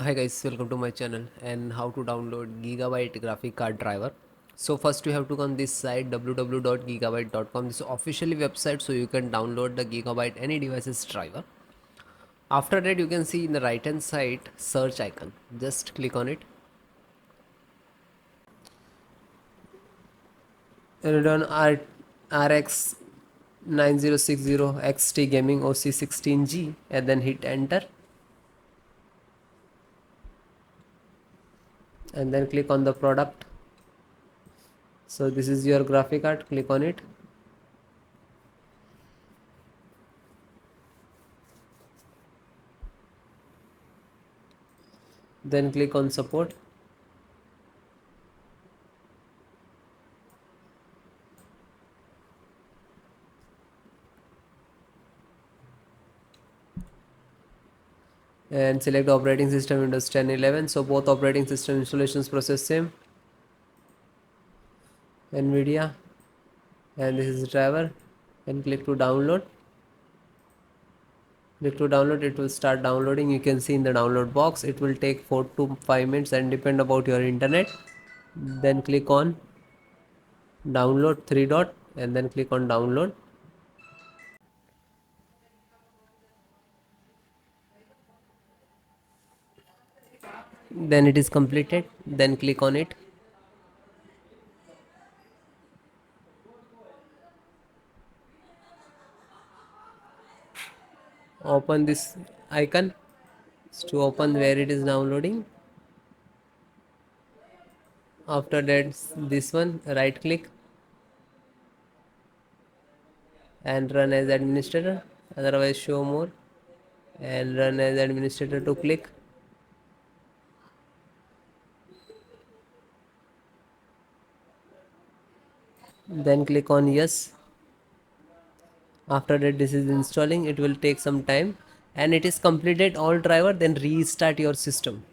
Hi guys, welcome to my channel and how to download Gigabyte graphic card driver. So first you have to go on this site www.gigabyte.com. This is officially website, so you can download the Gigabyte any devices driver. After that you can see in the right hand side search icon. Just click on it. Radeon RX 9060 XT Gaming OC16G and then hit enter and then click on the product. So this is your graphic card, click on it. Then click on support. And select operating system Windows 10 11. So both operating system installations process same. NVIDIA, and this is the driver, and click to download. Click to download, it will start downloading. You can see in the download box it will take 4 to 5 minutes and depend about your internet. Then click on download, three dot, and then click on download. Then it is completed, then click on it. Open this icon to open where it is downloading. After that, this one, right click and run as administrator, otherwise show more, and run as administrator to click. Then click on yes. After that, this is installing, it will take some time, and it is completed all driver. Then restart your system.